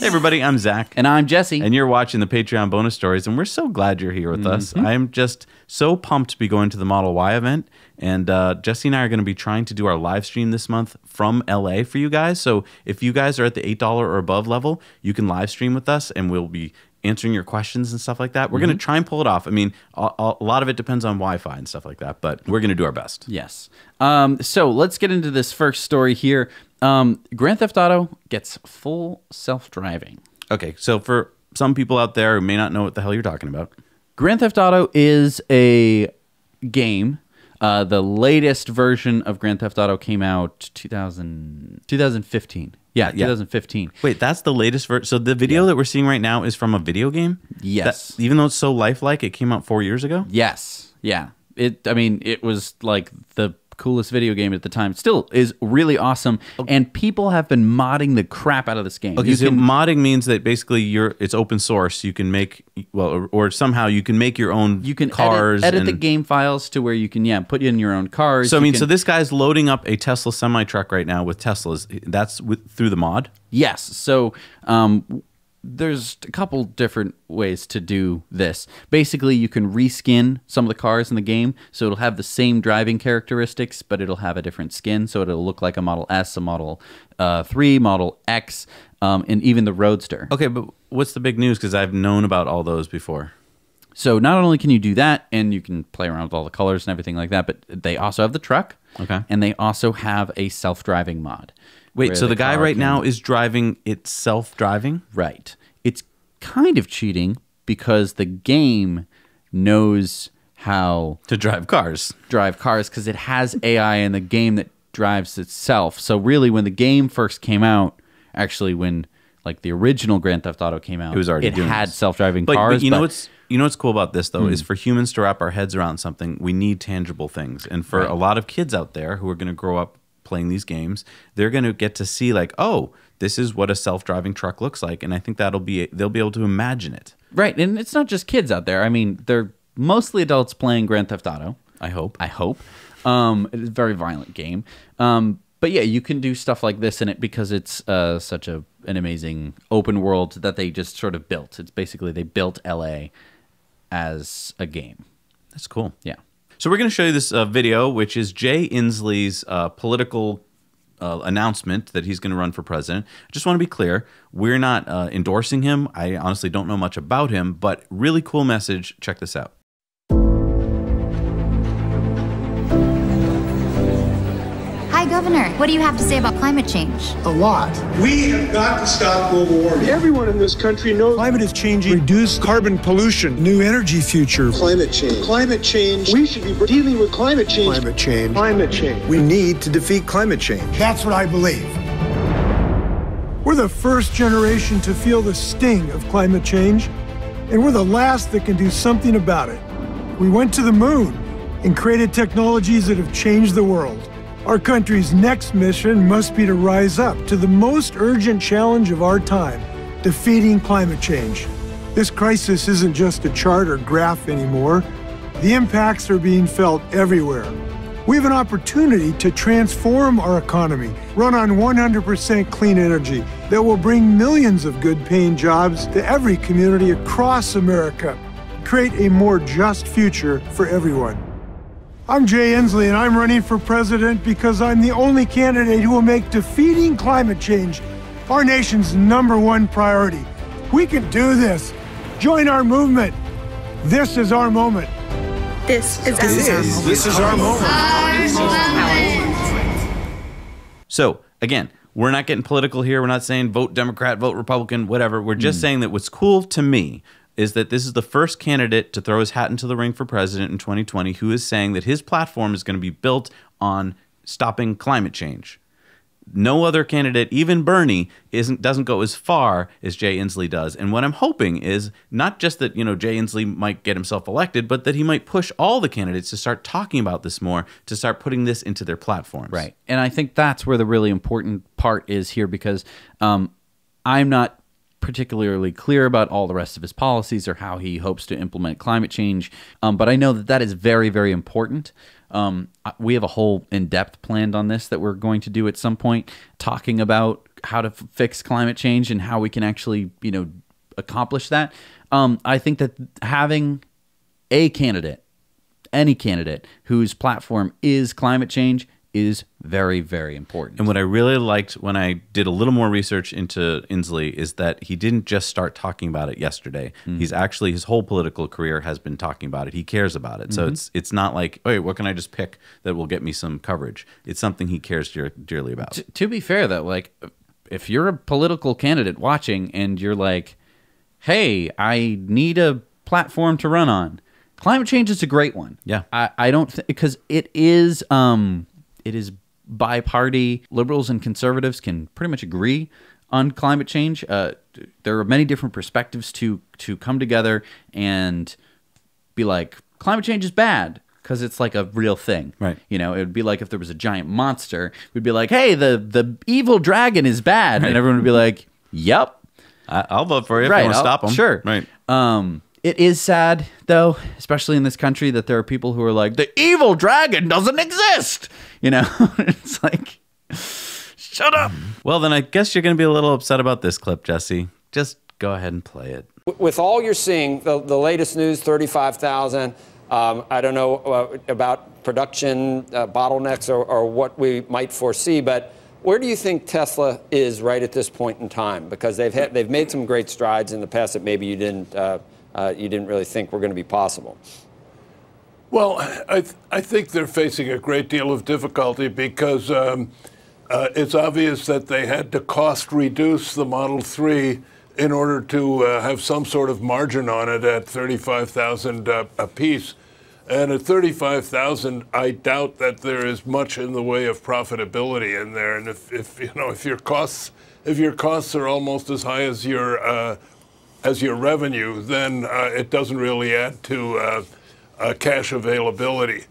Hey everybody, I'm Zach. And I'm Jesse. And you're watching the Patreon bonus stories, and we're so glad you're here with us. I'm just so pumped to be going to the Model Y event, and Jesse and I are going to be trying to do our live stream this month from LA for you guys. So if you guys are at the $8 or above level, you can live stream with us, and we'll be answering your questions and stuff like that. We're going to try and pull it off. I mean, a lot of it depends on Wi-Fi and stuff like that, but we're going to do our best. Yes. So let's get into this first story here. Grand Theft Auto gets full self-driving. Okay, so for some people out there who may not know what the hell you're talking about. Grand Theft Auto is a game. The latest version of Grand Theft Auto came out 2015. Yeah, 2015. Wait, that's the latest version? So the video that we're seeing right now is from a video game? Yes. Even though it's so lifelike, it came out 4 years ago? Yes. Yeah. It was like the coolest video game at the time. It still is really awesome, and people have been modding the crap out of this game. Okay, so modding means that basically it's open source. You can make, or somehow you can make your own cars. Edit the game files to where you can, put in your own cars. So, so this guy's loading up a Tesla semi-truck right now with Teslas. That's through the mod? Yes. So, there's a couple different ways to do this. Basically, you can reskin some of the cars in the game, so it'll have the same driving characteristics, but it'll have a different skin, so it'll look like a Model S, a Model 3, Model X, and even the Roadster. Okay, but what's the big news? Because I've known about all those before. So not only can you do that, and you can play around with all the colors and everything like that, but they also have the truck, and they also have a self-driving mod. Wait, so the guy right now is driving it self-driving? Right. It's kind of cheating because the game knows how to drive cars because it has AI in the game that drives itself. So really, when the game first came out, actually when like the original Grand Theft Auto came out, it had self-driving cars. But you know what's cool about this though is for humans to wrap our heads around something, we need tangible things. And for a lot of kids out there who are going to grow up playing these games, they're going to get to see like, oh, this is what a self-driving truck looks like, and I think they'll be able to imagine it. Right, and it's not just kids out there. I mean, they're mostly adults playing Grand Theft Auto. I hope. It is a very violent game. But yeah, you can do stuff like this in it because it's such an amazing open world that they just sort of built. It's basically they built LA as a game. That's cool. Yeah. So we're going to show you this video, which is Jay Inslee's political announcement that he's going to run for president. I just want to be clear, we're not endorsing him. I honestly don't know much about him, but really cool message. Check this out. Hi, Governor. What do you have to say about climate change? A lot. We have got to stop global warming. Everyone in this country knows climate is changing. Reduce carbon pollution. New energy future. Climate change. Climate change. We should be dealing with climate change. Climate change. Climate change. We need to defeat climate change. That's what I believe. We're the first generation to feel the sting of climate change, and we're the last that can do something about it. We went to the moon and created technologies that have changed the world. Our country's next mission must be to rise up to the most urgent challenge of our time, defeating climate change. This crisis isn't just a chart or graph anymore. The impacts are being felt everywhere. We have an opportunity to transform our economy, run on 100% clean energy that will bring millions of good-paying jobs to every community across America, create a more just future for everyone. I'm Jay Inslee, and I'm running for president because I'm the only candidate who will make defeating climate change our nation's #1 priority. We can do this. Join our movement. This is our moment. This is our moment. So, again, we're not getting political here. We're not saying vote Democrat, vote Republican, whatever. We're just saying that what's cool to me is that this is the first candidate to throw his hat into the ring for president in 2020 who is saying that his platform is going to be built on stopping climate change. No other candidate, even Bernie, doesn't go as far as Jay Inslee does. And what I'm hoping is not just that, Jay Inslee might get himself elected, but that he might push all the candidates to start talking about this more, to start putting this into their platforms. Right. And I think that's where the really important part is here, because I'm not particularly clear about all the rest of his policies or how he hopes to implement climate change. But I know that is very, very important. We have a whole in-depth planned on this that we're going to do at some point, talking about how to fix climate change and how we can actually, accomplish that. I think that having a candidate, any candidate whose platform is climate change is very, very important. And what I really liked when I did a little more research into Inslee is that he didn't just start talking about it yesterday. He's actually, his whole political career has been talking about it. He cares about it. So it's not like, oh, what can I just pick that will get me some coverage? It's something he cares dearly about. To be fair, though, like, if you're a political candidate watching and you're like, hey, I need a platform to run on, climate change is a great one. Yeah. I don't think, because it is bi-party. Liberals and conservatives can pretty much agree on climate change. There are many different perspectives to come together and be like, climate change is bad, because it's like a real thing. Right. It would be like if there was a giant monster, we'd be like, hey, the evil dragon is bad. Right. And everyone would be like, yep. I'll vote for you if you want to stop them. Sure. Right. It is sad, though, especially in this country, that there are people who are like, the evil dragon doesn't exist. It's like, shut up. Well, then I guess you're going to be a little upset about this clip, Jesse. Just go ahead and play it. With all you're seeing, the latest news, 35,000, I don't know about production bottlenecks or what we might foresee, but where do you think Tesla is right at this point in time? Because they've made some great strides in the past that maybe you didn't really think were going to be possible. Well, I think they're facing a great deal of difficulty because it's obvious that they had to cost reduce the Model 3 in order to have some sort of margin on it at $35,000 a piece. And at $35,000, I doubt that there is much in the way of profitability in there. And if your costs are almost as high as your revenue, then it doesn't really add to cash availability.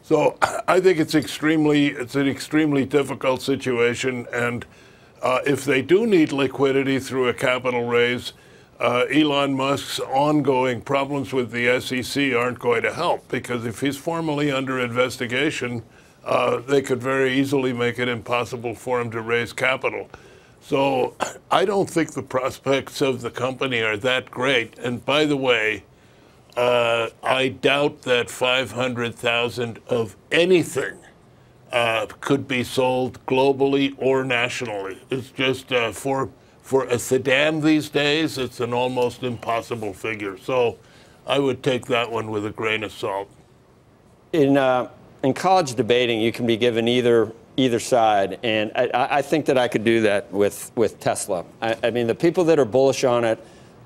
So I think it's an extremely difficult situation. And if they do need liquidity through a capital raise, Elon Musk's ongoing problems with the SEC aren't going to help, because if he's formally under investigation, they could very easily make it impossible for him to raise capital. So I don't think the prospects of the company are that great. And by the way, I doubt that 500,000 of anything could be sold globally or nationally. It's just for a sedan these days, it's an almost impossible figure. So I would take that one with a grain of salt. In college debating, you can be given either side, and I think that I could do that with Tesla. I mean, the people that are bullish on it,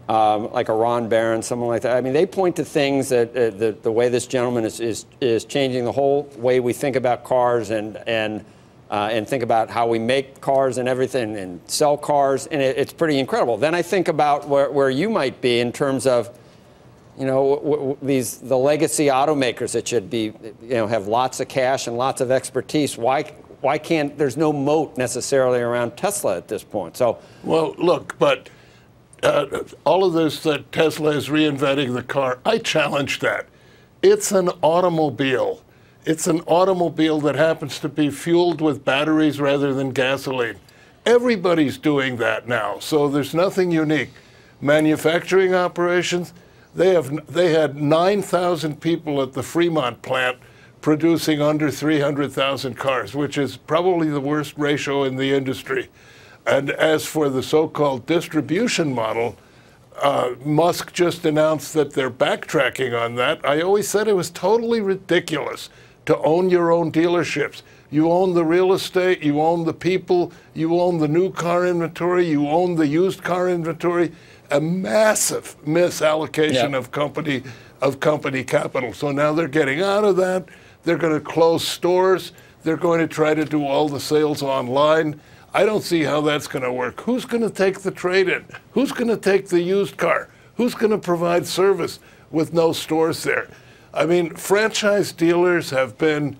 like a Ron Barron, someone like that, I mean, they point to things that the way this gentleman is changing the whole way we think about cars and think about how we make cars and everything and sell cars, and it's pretty incredible. Then I think about where you might be in terms of, the legacy automakers that should be, have lots of cash and lots of expertise. Why can't, there's no moat necessarily around Tesla at this point? So, well, look, but all of this that Tesla is reinventing the car, I challenge that. It's an automobile. It's an automobile that happens to be fueled with batteries rather than gasoline. Everybody's doing that now, so there's nothing unique. Manufacturing operations, they had 9,000 people at the Fremont plant producing under 300,000 cars, which is probably the worst ratio in the industry. And as for the so-called distribution model, Musk just announced that they're backtracking on that. I always said it was totally ridiculous to own your own dealerships. You own the real estate, you own the people, you own the new car inventory, you own the used car inventory. A massive misallocation of company capital. So now they're getting out of that. They're going to close stores. They're going to try to do all the sales online. I don't see how that's going to work. Who's going to take the trade-in? Who's going to take the used car? Who's going to provide service with no stores there? I mean, franchise dealers have been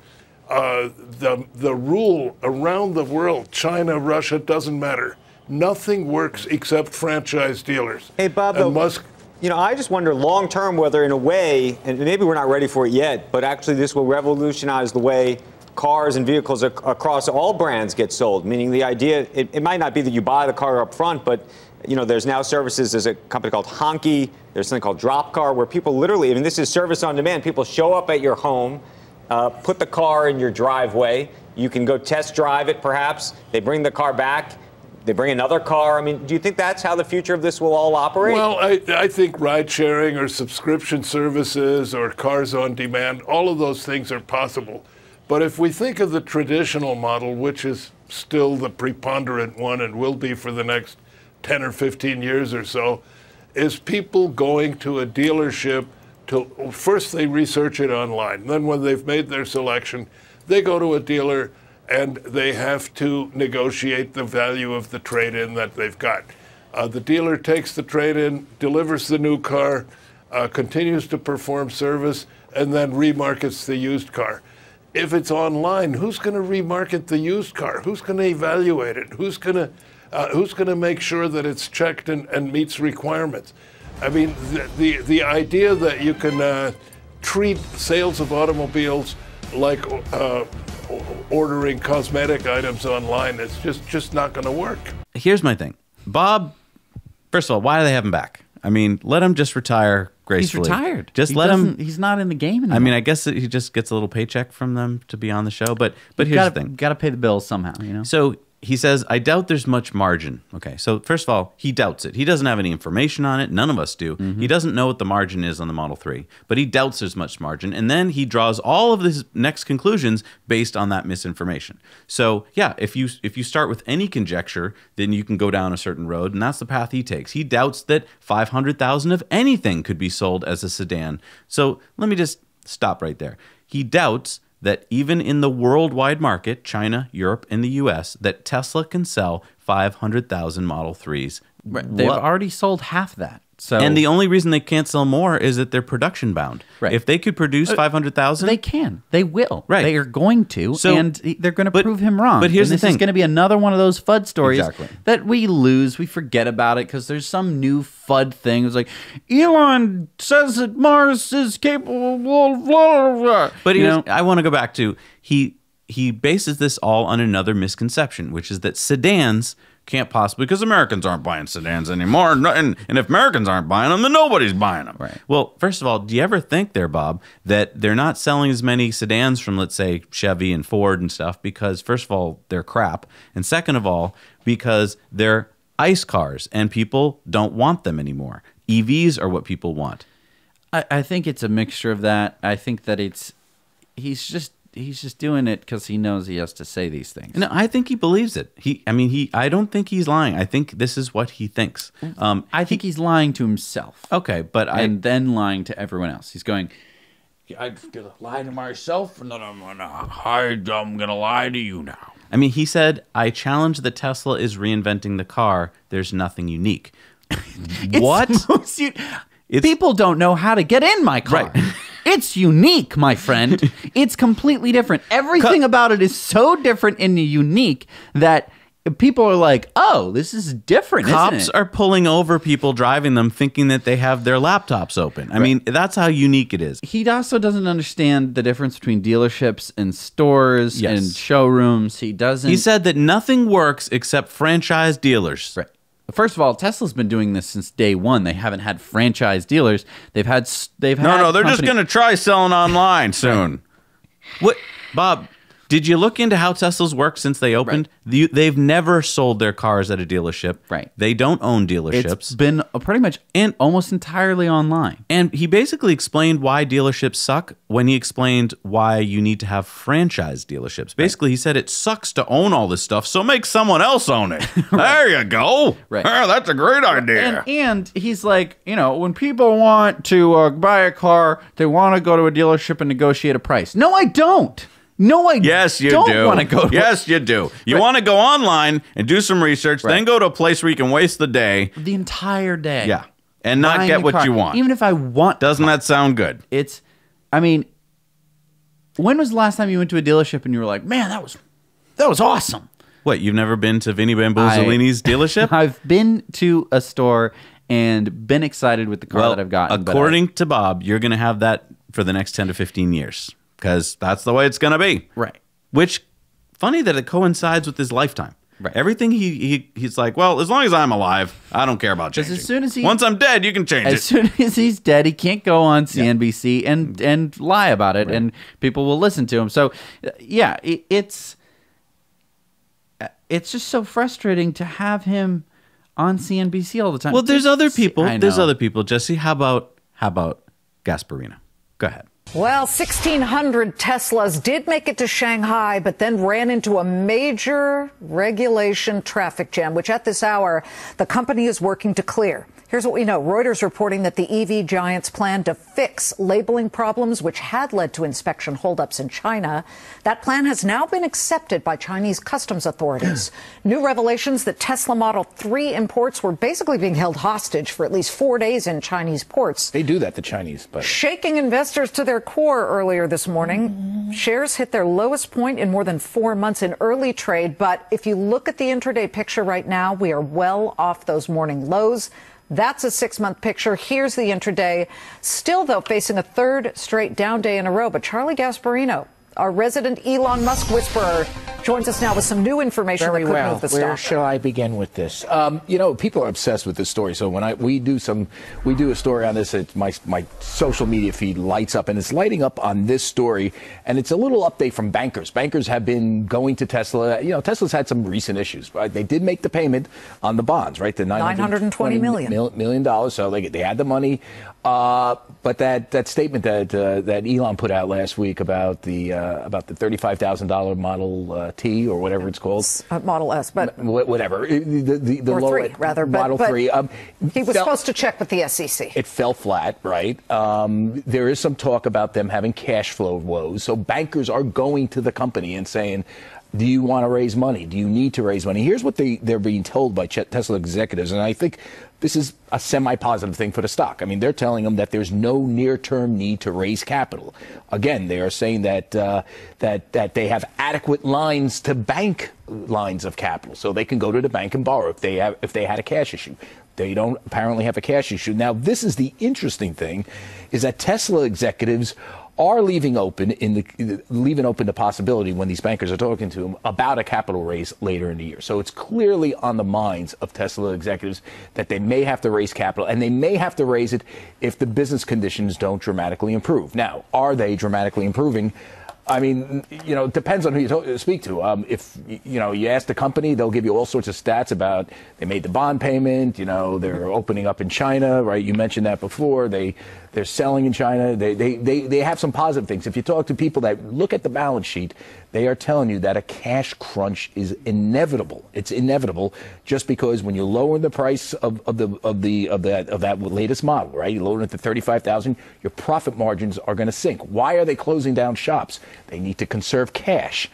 the rule around the world. China, Russia, doesn't matter. Nothing works except franchise dealers. Hey, Bob, and Musk. I just wonder long term whether, in a way, and maybe we're not ready for it yet, but actually this will revolutionize the way cars and vehicles across all brands get sold, meaning the idea, it might not be that you buy the car up front, but there's now services. There's a company called Honky. There's something called Drop Car, where people literally, this is service on demand. People show up at your home, put the car in your driveway. You can go test drive it, perhaps. They bring the car back. They bring another car. Do you think that's how the future of this will all operate? Well, I think ride sharing or subscription services or cars on demand, all of those things are possible. But if we think of the traditional model, which is still the preponderant one and will be for the next 10 or 15 years or so, is people going to a dealership first they research it online. Then when they've made their selection, they go to a dealer and they have to negotiate the value of the trade-in that they've got. The dealer takes the trade-in, delivers the new car, continues to perform service, and then remarkets the used car. If it's online, who's going to remarket the used car? Who's going to evaluate it? Who's going to make sure that it's checked and meets requirements? The idea that you can treat sales of automobiles like ordering cosmetic items online, it's just not going to work. Here's my thing. Bob, first of all, why do they have him back? Let him just retire gracefully. He's retired. Let him. He's not in the game anymore. I guess that he just gets a little paycheck from them to be on the show. But here's the thing. Got to pay the bills somehow, So he says, I doubt there's much margin. Okay, so first of all, he doubts it. He doesn't have any information on it. None of us do. Mm-hmm. He doesn't know what the margin is on the Model 3, but he doubts there's much margin. And then he draws all of his next conclusions based on that misinformation. So yeah, if you start with any conjecture, then you can go down a certain road, and that's the path he takes. He doubts that 500,000 of anything could be sold as a sedan. So let me just stop right there. He doubts that even in the worldwide market, China, Europe, and the U.S., that Tesla can sell 500,000 Model 3s. They've already sold half that. So, and the only reason they can't sell more is that they're production bound. Right. If they could produce 500,000, they can. They will. Right. They are going to, so, and they're going to prove him wrong. But here's the thing. This is going to be another one of those FUD stories exactly. that we lose. We forget about it because there's some new FUD thing. It's like, Elon says that Mars is capable of blah, blah, blah. But I want to go back to, he bases this all on another misconception, which is that sedans can't possibly, because Americans aren't buying sedans anymore, and if Americans aren't buying them, then nobody's buying them. Right. Well, first of all, do you ever think there, Bob, that they're not selling as many sedans from, let's say, Chevy and Ford and stuff because, first of all, they're crap, and second of all, because they're ICE cars, and people don't want them anymore. EVs are what people want. I think it's a mixture of that. I think that he's just doing it because he knows he has to say these things. No, I think he believes it. I don't think he's lying. I think this is what he thinks. I think he's lying to himself. Okay, but then lying to everyone else. He's going, I'm going to lie to myself, and then I'm going to lie to you now. He said, I challenge that Tesla is reinventing the car. There's nothing unique. What? People don't know how to get in my car. Right. It's unique, my friend. It's completely different. Everything about it is so different and unique that people are like, oh, this is different, Cops isn't it? are pulling over people driving them thinking that they have their laptops open. That's how unique it is. He also doesn't understand the difference between dealerships and stores and showrooms. He doesn't. He said that nothing works except franchise dealers. Right. First of all, Tesla's been doing this since day one. They haven't had franchise dealers. They've had No, they're just going to try selling online soon. What, Bob? Did you look into how Tesla's worked since they opened? Right. They've never sold their cars at a dealership. Right. They don't own dealerships. It's been pretty much almost entirely online. And he basically explained why dealerships suck when he explained why you need to have franchise dealerships. Basically, he said it sucks to own all this stuff, so make someone else own it. There you go. Right. Oh, that's a great idea. And he's like, when people want to buy a car, they want to go to a dealership and negotiate a price. No, I don't. No, Yes, you don't do. want to go. Yes, you do. You want to go online and do some research, then go to a place where you can waste the day. The entire day. Yeah. And not get what you want. Even if I want. Doesn't that sound good? When was the last time you went to a dealership and you were like, man, that was awesome? What, you've never been to Vinny Bamboozolini's dealership? I've been to a store and been excited with the car that I've gotten. According to Bob, you're going to have that for the next 10 to 15 years. Because that's the way it's going to be. Right. which funny that it coincides with his lifetime. Right. Everything he's like, well, as long as I'm alive, I don't care about changing. As soon as once I'm dead, you can change it. As soon as he's dead, he can't go on CNBC and lie about it, and people will listen to him. So, yeah, it's just so frustrating to have him on CNBC all the time. Well, there's other people. I know. There's other people. Jesse, how about Gasparino? Go ahead. Well, 1,600 Teslas did make it to Shanghai, but then ran into a major regulation traffic jam, which at this hour, the company is working to clear. Here's what we know. Reuters reporting that the EV giants plan to fix labeling problems, which had led to inspection holdups in China. That plan has now been accepted by Chinese customs authorities. New revelations that Tesla Model 3 imports were basically being held hostage for at least 4 days in Chinese ports. They do that, the Chinese. But shaking investors to their core earlier this morning. Shares hit their lowest point in more than 4 months in early trade. But if you look at the intraday picture right now, we are well off those morning lows. That's a 6-month picture. Here's the intraday. Still, though, facing a third straight down day in a row. But Charlie Gasparino, our resident Elon Musk whisperer, joins us now with some new information that could move the stock. Where shall I begin with this? People are obsessed with this story. So when we do a story on this, my social media feed lights up, and it's lighting up on this story. And it's a little update from bankers. Bankers have been going to Tesla. Tesla's had some recent issues. Right? They did make the payment on the bonds, right? The $920 million. So they had the money. But that statement that Elon put out last week about the $35,000 Model T or whatever it's called, Model S, but whatever the or low 3 rather, Model 3. He was supposed to check with the SEC. It fell flat, right? There is some talk about them having cash flow woes. So bankers are going to the company and saying, do you want to raise money? Do you need to raise money? Here's what they're being told by Tesla executives, and I think this is a semi-positive thing for the stock. I mean, they're telling them that there's no near-term need to raise capital. Again, they are saying that that they have adequate lines to bank lines of capital, so they can go to the bank and borrow if they had a cash issue. They don't apparently have a cash issue. Now, this is the interesting thing, is that Tesla executives are leaving open the possibility when these bankers are talking to them about a capital raise later in the year. So it's clearly on the minds of Tesla executives that they may have to raise capital, and they may have to raise it if the business conditions don't dramatically improve. Now, are they dramatically improving? I mean, it depends on who you speak to. If, you ask the company, they'll give you all sorts of stats about they made the bond payment, they're opening up in China, right? You mentioned that before. They're selling in China. They have some positive things. If you talk to people that look at the balance sheet, they are telling you that a cash crunch is inevitable. It's inevitable just because when you lower the price of that latest model, right? You lower it to $35,000, your profit margins are going to sink. Why are they closing down shops? They need to conserve cash.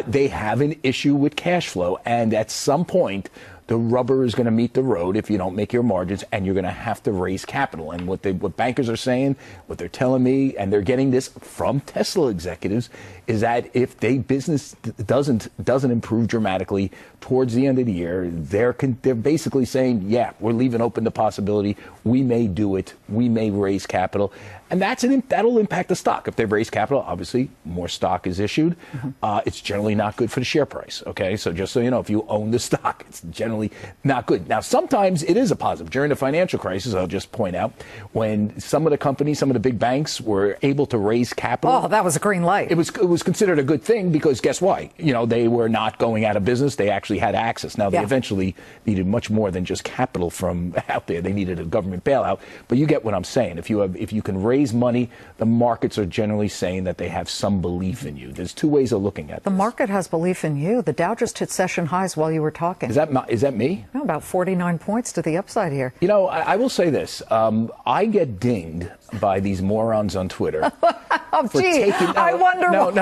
They have an issue with cash flow, and at some point, the rubber is going to meet the road if you don't make your margins, and you're going to have to raise capital. And what bankers are saying, what they're telling me, and they're getting this from Tesla executives, is that if business doesn't improve dramatically towards the end of the year, they're basically saying, yeah, we're leaving open the possibility we may do it, we may raise capital, and that'll impact the stock. If they raise capital, obviously more stock is issued. It's generally not good for the share price. Okay, so just so you know, if you own the stock, it's generally not good. Now, sometimes it is a positive. During the financial crisis, I'll just point out, when some of the companies, some of the big banks were able to raise capital. Oh, that was a green light. It was considered a good thing because guess why? They were not going out of business. They actually had access. Now, they eventually needed much more than just capital from out there. They needed a government bailout. But you get what I'm saying. If you can raise money, the markets are generally saying that they have some belief in you. There's two ways of looking at this. The market has belief in you. The Dow just hit session highs while you were talking. Is that me? No, about 49 points to the upside here. I will say this. I get dinged by these morons on Twitter. I wonder why.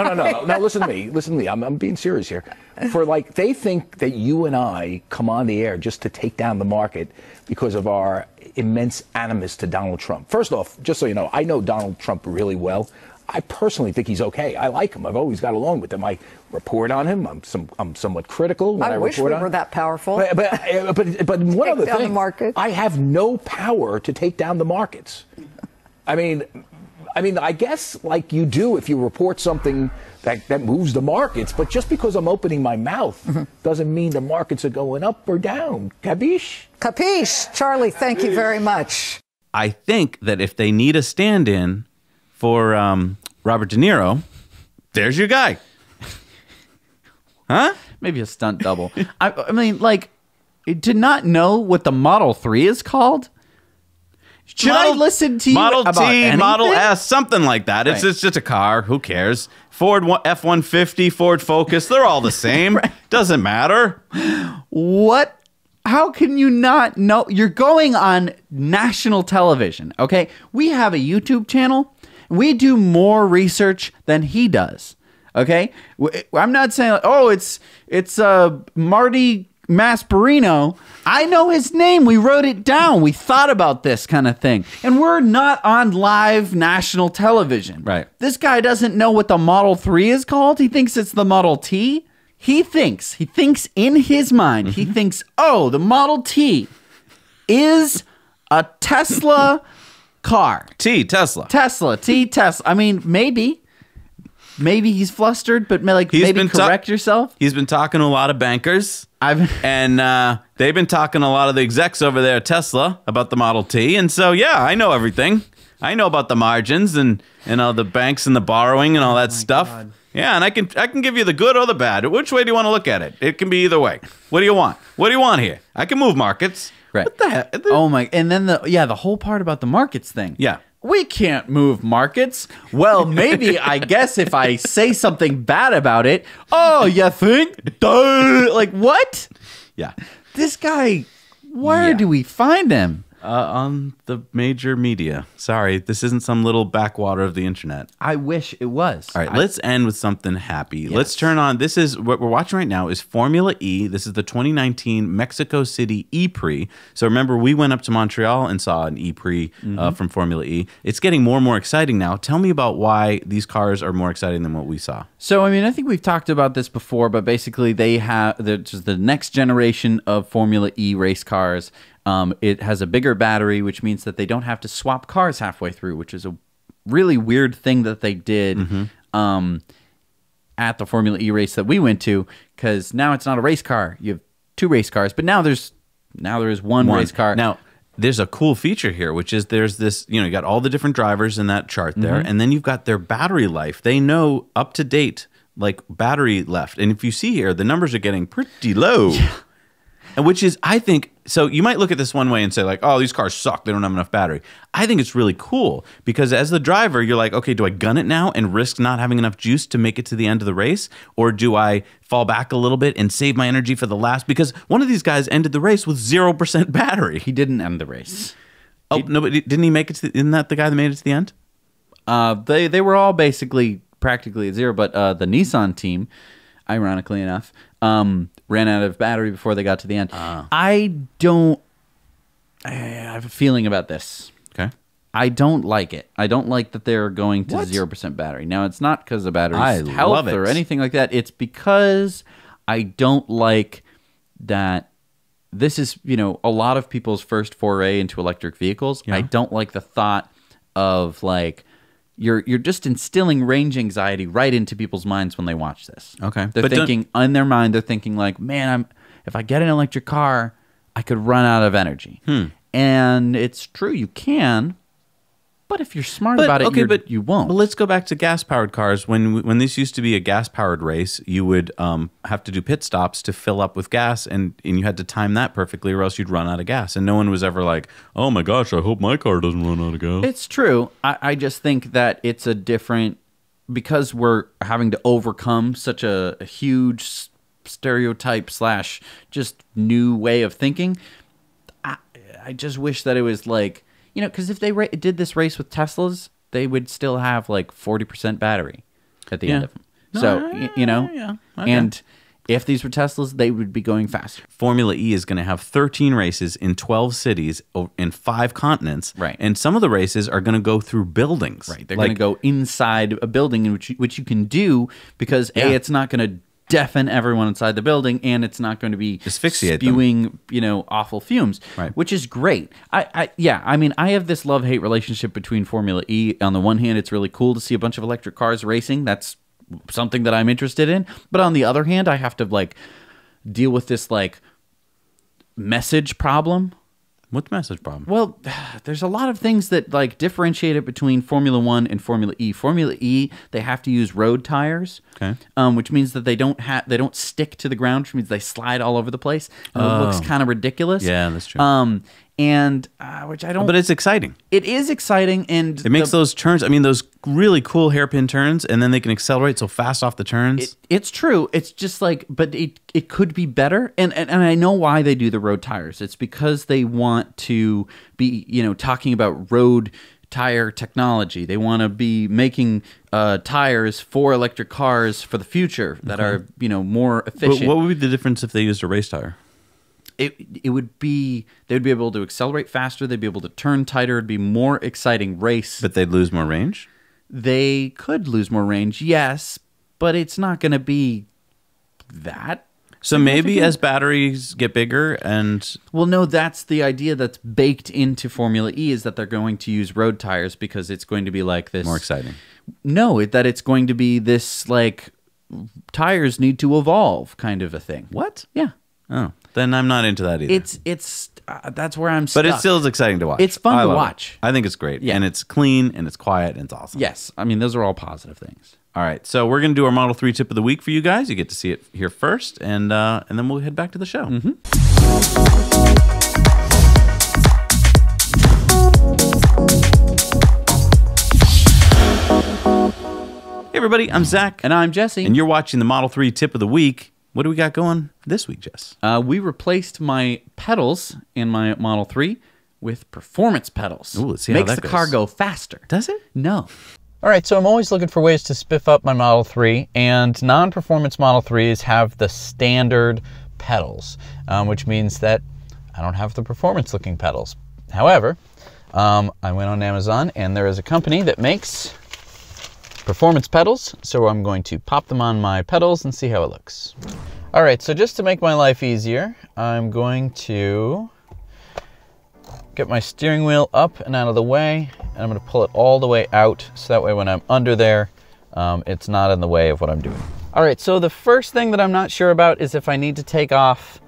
No, listen to me. I'm being serious here. They think that you and I come on the air just to take down the market because of our immense animus to Donald Trump. First off, just so you know, I know Donald Trump really well. I personally think he's okay. I like him. I've always got along with him. I report on him. I'm somewhat critical when I report on him. I wish we were that powerful. But one other thing, the market. I have no power to take down the markets. I mean, I mean, I guess like you do if you report something that moves the markets, but just because I'm opening my mouth doesn't mean the markets are going up or down. Capiche? Capiche. Charlie, thank you very much. I think that if they need a stand-in for Robert De Niro, there's your guy. Huh? Maybe a stunt double. I mean, like, to not know what the Model 3 is called? Should I listen to you Model about T, anything? Model S, something like that. It's just a car. Who cares? Ford F-150, Ford Focus, they're all the same. Doesn't matter. What? How can you not know? You're going on national television, okay? We have a YouTube channel. We do more research than he does, okay? I'm not saying, oh, it's Marty Masperino. I know his name. We wrote it down. We thought about this kind of thing. And we're not on live national television. Right. This guy doesn't know what the Model 3 is called. He thinks it's the Model T. He thinks in his mind, he thinks, oh, the Model T is a Tesla car. Tesla. Tesla. I mean, maybe he's flustered, but maybe correct yourself. He's been talking to a lot of bankers. And they've been talking to a lot of the execs over there at Tesla about the Model T. And so, yeah, I know everything. I know about the margins and all the banks and the borrowing and all that stuff. God. Yeah, and I can give you the good or the bad. Which way do you want to look at it? It can be either way. What do you want? What do you want here? I can move markets. Right. What the heck? Oh my! And then the whole part about the markets thing. Yeah. We can't move markets. Well, maybe I guess if I say something bad about it. Oh, you think? Duh. Like what? Yeah. This guy. Where do we find him? On the major media. Sorry, this isn't some little backwater of the internet. I wish it was. All right, let's end with something happy. Yes. Let's turn on. This is what we're watching right now is Formula E. This is the 2019 Mexico City E-Prix. So remember, we went up to Montreal and saw an E-Prix from Formula E. It's getting more and more exciting now. Tell me about why these cars are more exciting than what we saw. So, I mean, I think we've talked about this before, but basically they have the next generation of Formula E race cars. It has a bigger battery, which means that they don't have to swap cars halfway through, which is a really weird thing that they did at the Formula E race that we went to, because now it's not a race car. You have two race cars, but now there is one race car. Now, there's a cool feature here, which is there's this, you got all the different drivers in that chart there, and then you've got their battery life. They know up to date, like battery left. And if you see here, the numbers are getting pretty low. Yeah. And which is, I think, so you might look at this one way and say like, oh, these cars suck. They don't have enough battery. I think it's really cool because as the driver, you're like, okay, do I gun it now and risk not having enough juice to make it to the end of the race? Or do I fall back a little bit and save my energy for the last? Because one of these guys ended the race with 0% battery. He didn't end the race. Oh, no, but didn't he make it to isn't that the guy that made it to the end? They were all basically practically at zero, but the Nissan team, ironically enough, ran out of battery before they got to the end. I have a feeling about this. Okay. I don't like it. I don't like that they're going to 0% battery. Now, it's not because of battery's health or anything like that. It's because I don't like that this is, a lot of people's first foray into electric vehicles. Yeah. I don't like the thought of like, You're just instilling range anxiety right into people's minds when they watch this. Okay. They're thinking, in their mind, they're thinking like, man, if I get an electric car, I could run out of energy. And it's true, you can, but if you're smart about it, you won't. But let's go back to gas-powered cars. When this used to be a gas-powered race, you would have to do pit stops to fill up with gas, and you had to time that perfectly or else you'd run out of gas. And no one was ever like, oh my gosh, I hope my car doesn't run out of gas. It's true. I just think that it's a different, because we're having to overcome such a huge stereotype / just new way of thinking. I just wish that it was like, because if they did this race with Teslas, they would still have like 40% battery at the end of them. Okay. And if these were Teslas, they would be going faster. Formula E is going to have 13 races in 12 cities in 5 continents. Right. And some of the races are going to go through buildings. Right. They're going to go inside a building, which you can do because A, it's not going to deafen everyone inside the building, and it's not going to be asphyxiate spewing, awful fumes, right? Which is great. I have this love-hate relationship between Formula E. On the one hand, it's really cool to see a bunch of electric cars racing. That's something that I'm interested in. But on the other hand, I have to deal with this message problem. What message problem? Well, there's a lot of things that differentiate it between Formula One and Formula E. Formula E, they have to use road tires, okay, which means that they don't stick to the ground, which means they slide all over the place. And it looks kind of ridiculous. Yeah, that's true. Which I don't. But it's exciting. It is exciting, and it makes those turns. I mean, those really cool hairpin turns, and then they can accelerate so fast off the turns. It's true. It's just but it could be better, and I know why they do the road tires. It's because they want to be talking about road tire technology. They want to be making tires for electric cars for the future that are more efficient. But what would be the difference if they used a race tire? It would be, they'd be able to accelerate faster, they'd be able to turn tighter, it'd be more exciting race. But they'd lose more range? They could lose more range, yes, but it's not going to be that. So maybe as batteries get bigger and... Well, no, that's the idea that's baked into Formula E, is that they're going to use road tires because it's going to be like this... More exciting. No, that it's going to be this, tires need to evolve kind of a thing. What? Yeah. Oh, then I'm not into that either. It's that's where I'm stuck. But it still is exciting to watch. It's fun to watch. I think it's great. Yeah. And it's clean and it's quiet and it's awesome. Yes. I mean, those are all positive things. All right. So we're going to do our Model 3 tip of the week for you guys. You get to see it here first, and then we'll head back to the show. Mm-hmm. Hey, everybody. I'm Zach. And I'm Jesse. And you're watching the Model 3 tip of the week. What do we got going this week, Jess? We replaced my pedals in my Model 3 with performance pedals. Ooh, let's see how that goes. Makes the car go faster. Does it? No. All right, so I'm always looking for ways to spiff up my Model 3, and non-performance Model 3s have the standard pedals, which means that I don't have the performance-looking pedals. However, I went on Amazon, and there is a company that makes performance pedals, so I'm going to pop them on my pedals and see how it looks. All right, so just to make my life easier, I'm going to get my steering wheel up and out of the way, and I'm going to pull it all the way out, so that way when I'm under there, it's not in the way of what I'm doing. All right, so the first thing that I'm not sure about is if I need to take off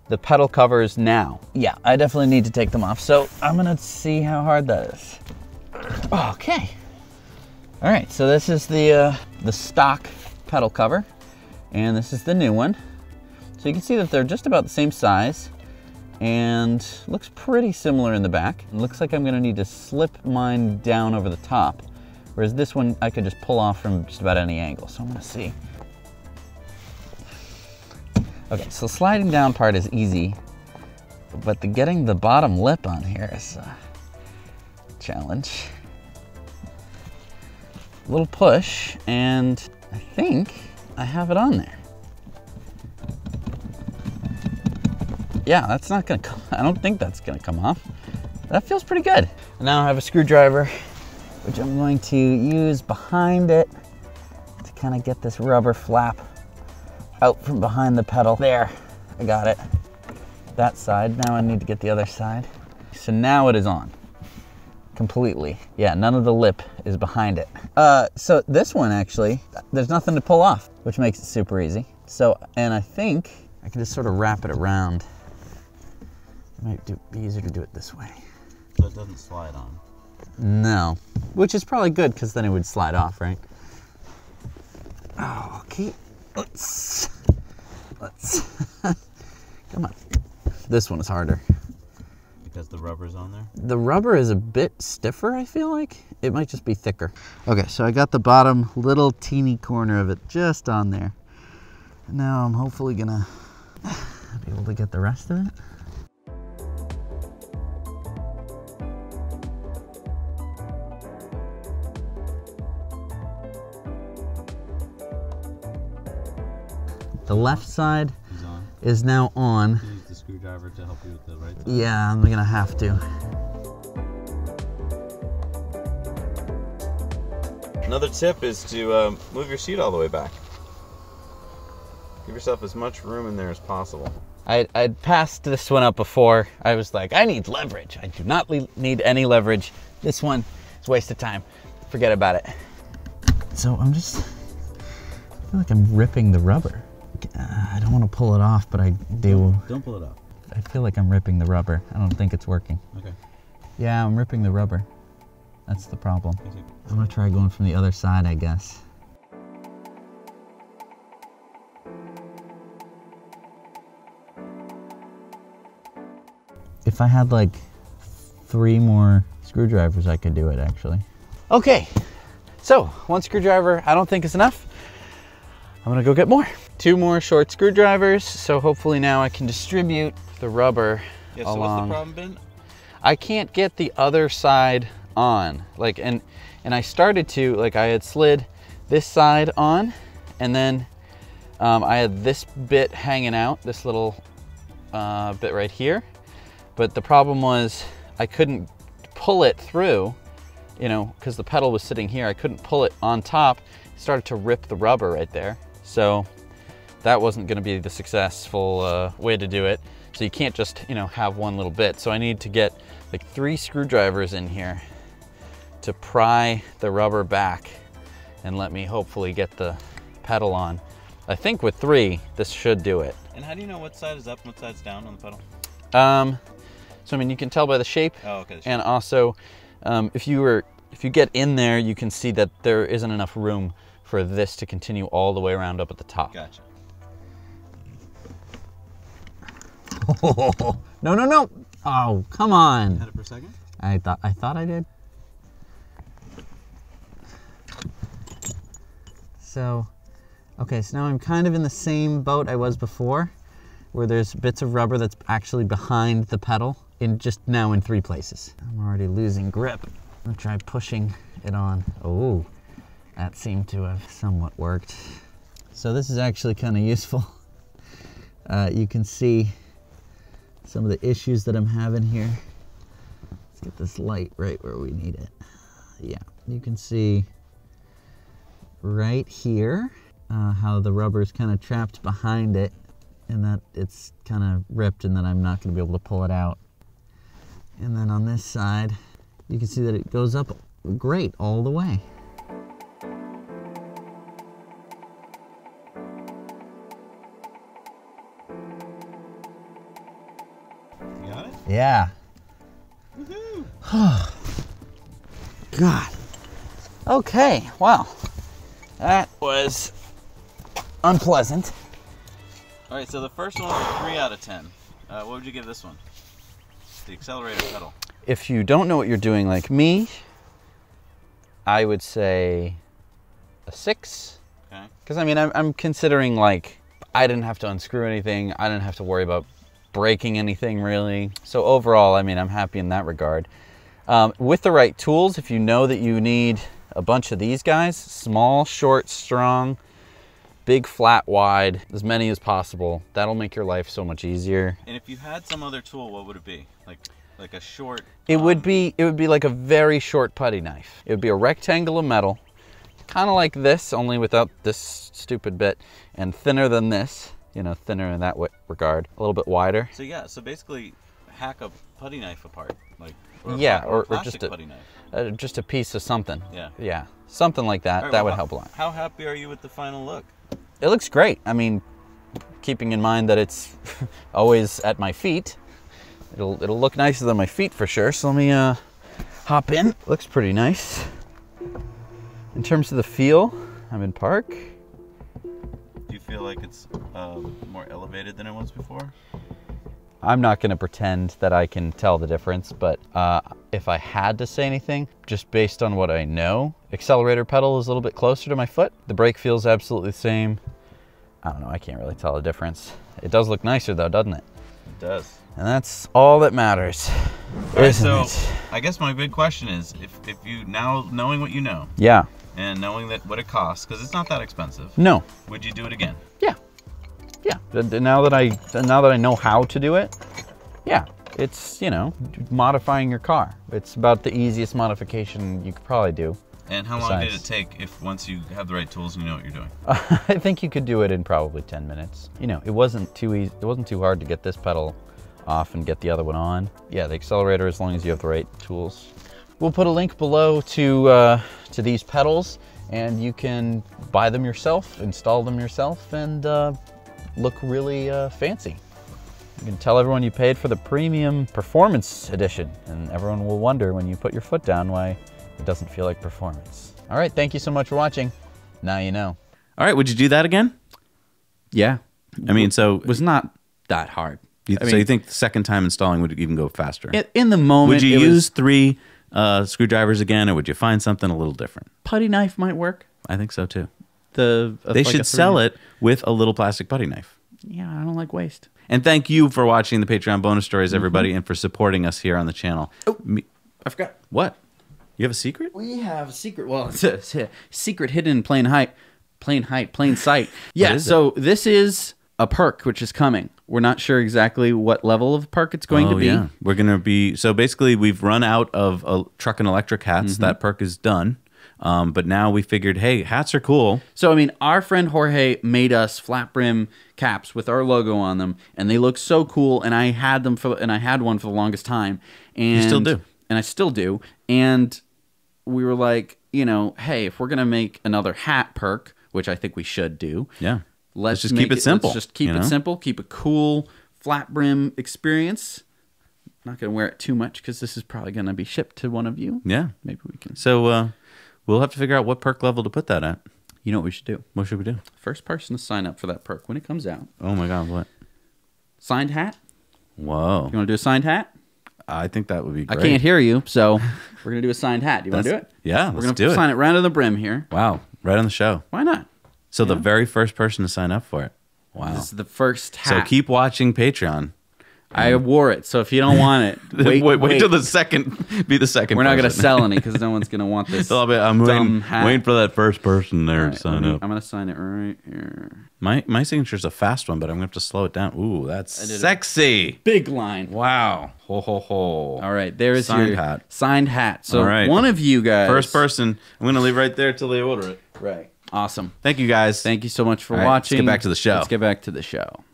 the pedal covers now. Yeah, I definitely need to take them off, so I'm going to see how hard that is. Okay. All right, so this is the stock pedal cover, and this is the new one. So you can see that they're just about the same size, and looks pretty similar in the back. It looks like I'm gonna need to slip mine down over the top, whereas this one I could just pull off from just about any angle. So I'm gonna see. Okay, so sliding down part is easy, but getting the bottom lip on here is a challenge. A little push, and I think I have it on there. Yeah, that's not gonna come, I don't think that's gonna come off. That feels pretty good. And now I have a screwdriver, which I'm going to use behind it to kind of get this rubber flap out from behind the pedal. There, I got it. That side, now I need to get the other side. So now it is on. Completely. Yeah, none of the lip is behind it. So this one actually, there's nothing to pull off, which makes it super easy. So, and I think I can just sort of wrap it around. It might be easier to do it this way. So it doesn't slide on? No, which is probably good because then it would slide off, right? Oh, okay, let's, come on. This one is harder. Because the rubber's on there? The rubber is a bit stiffer, I feel like. It might just be thicker. Okay, so I got the bottom little teeny corner of it just on there. Now I'm hopefully gonna be able to get the rest of it. The left side is now on. Use the screwdriver to help you with the right side. Yeah, I'm gonna have to. Another tip is to move your seat all the way back. Give yourself as much room in there as possible. I'd passed this one up before. I was like, I need leverage. I do not need any leverage. This one is a waste of time. Forget about it. So I feel like I'm ripping the rubber. I don't want to pull it off, but I do. Don't pull it off. I feel like I'm ripping the rubber. I don't think it's working. Okay. Yeah, I'm ripping the rubber. That's the problem. I'm gonna try going from the other side, I guess. If I had like 3 more screwdrivers, I could do it actually. Okay, so 1 screwdriver I don't think is enough. I'm gonna go get more. 2 more short screwdrivers, so hopefully now I can distribute the rubber Yeah, so along. what's the problem been? I can't get the other side on. Like, and I started to, like I had slid this side on, and then I had this bit hanging out, this little bit right here. But the problem was I couldn't pull it through, you know, because the pedal was sitting here. I couldn't pull it on top. It started to rip the rubber right there. So that wasn't going to be the successful way to do it. So you can't just, you know, have one little bit. So I need to get like 3 screwdrivers in here to pry the rubber back and let me hopefully get the pedal on. I think with 3, this should do it. And how do you know what side is up and what side's down on the pedal? So I mean, you can tell by the shape. Oh, okay. And also, if you get in there, you can see that there isn't enough room for this to continue all the way around up at the top. Gotcha. No, no, no! Oh, come on! Had it for a second? I thought I did. So, okay, so now I'm kind of in the same boat I was before, where there's bits of rubber that's actually behind the pedal, now in 3 places. I'm already losing grip. I'm gonna try pushing it on. Oh, that seemed to have somewhat worked. So this is actually kind of useful. You can see some of the issues that I'm having here. Let's get this light right where we need it. Yeah, you can see right here how the rubber is kind of trapped behind it, and that it's kind of ripped and that I'm not going to be able to pull it out. And then on this side, you can see that it goes up great all the way. You got it? Yeah. Woohoo! God. Okay, well, that was unpleasant. All right, so the first one was a 3 out of 10. What would you give this one? The accelerator pedal. If you don't know what you're doing like me, I would say a 6. Okay. Because I mean, I'm considering like, I didn't have to unscrew anything. I didn't have to worry about breaking anything really. So overall, I mean, I'm happy in that regard. With the right tools, if you know that you need a bunch of these guys, small, short, strong, big, flat, wide, as many as possible, that'll make your life so much easier. And if you had some other tool, what would it be? Like a short... It would be like a very short putty knife. It would be a rectangle of metal, kind of like this, only without this stupid bit, and thinner than this, you know, thinner in that regard, a little bit wider. So yeah, so basically hack a putty knife apart, like... Or just a putty knife. Just a piece of something. Yeah. Yeah, something like that. Right, that well, would help a lot. How happy are you with the final look? It looks great. I mean, keeping in mind that it's always at my feet, it'll look nicer than my feet for sure. So let me hop in. Looks pretty nice. In terms of the feel, I'm in park. Do you feel like it's more elevated than it was before? I'm not going to pretend that I can tell the difference, but if I had to say anything, just based on what I know, accelerator pedal is a little bit closer to my foot. The brake feels absolutely the same. I don't know, I can't really tell the difference. It does look nicer though, doesn't it? It does. And that's all that matters. All right, so I guess my big question is, if you, now knowing what you know, yeah, and knowing that what it costs, because it's not that expensive, no, would you do it again? Yeah. Yeah, now that I know how to do it, yeah, it's, you know, modifying your car. It's about the easiest modification you could probably do. And how long did Besides- it take if once you have the right tools and you know what you're doing? I think you could do it in probably 10 minutes. You know, it wasn't too easy. It wasn't too hard to get this pedal off and get the other one on. Yeah, the accelerator, as long as you have the right tools. We'll put a link below to these pedals, and you can buy them yourself, install them yourself, and look really fancy. You can tell everyone you paid for the premium performance edition, and everyone will wonder when you put your foot down why it doesn't feel like performance. All right, thank you so much for watching. Now you know. All right, would you do that again? Yeah. I mean, so it was not that hard. So you think the second time installing would even go faster? In the moment, would you use 3 screwdrivers again, or would you find something a little different? Putty knife might work. I think so too. They should sell it with a little plastic putty knife. Yeah, I don't like waste. And thank you for watching the Patreon bonus stories, everybody, and for supporting us here on the channel. Oh, I forgot. What? You have a secret? We have a secret. Well, it's a secret hidden in plain sight. Yeah, so this is a perk which is coming. We're not sure exactly what level of perk it's going to be. Yeah. We're going to be, so basically we've run out of truck and electric hats. That perk is done. But now we figured, hey, hats are cool. So, I mean, our friend Jorge made us flat brim caps with our logo on them, and they look so cool. And I had one for the longest time. And You still do. And I still do. And we were like, you know, hey, if we're going to make another hat perk, which I think we should do. Yeah. Let's just keep it simple. Let's just keep it simple. Keep a cool flat brim experience. Not going to wear it too much because this is probably going to be shipped to one of you. Yeah. Maybe we can. So we'll have to figure out what perk level to put that at. You know what we should do? What should we do? First person to sign up for that perk when it comes out. Oh my God, what? Signed hat? Whoa. You want to do a signed hat? I think that would be great. I can't hear you, so we're going to do a signed hat. Do you want to do it? Yeah, We're let's going do to it. sign it right on the brim here. Wow, right on the show. Why not? So the very first person to sign up for it. Wow. This is the first hat. So keep watching Patreon. I wore it, so if you don't want it, wait till the second. Be the second. We're not going to person. sell any because no one's going to want this. I'm dumb hat. waiting for that first person there All to right, sign up. I'm going to sign it right here. My signature's a fast one, but I'm going to have to slow it down. Ooh, that's I did a sexy. Big line. Wow. Ho ho ho. All right, there's Signed your hat. signed hat. So All right. one of you guys. First person. I'm going to leave right there till they order it. Right. Awesome. Thank you guys. Thank you so much for All right, watching. let's get back to the show. Let's get back to the show.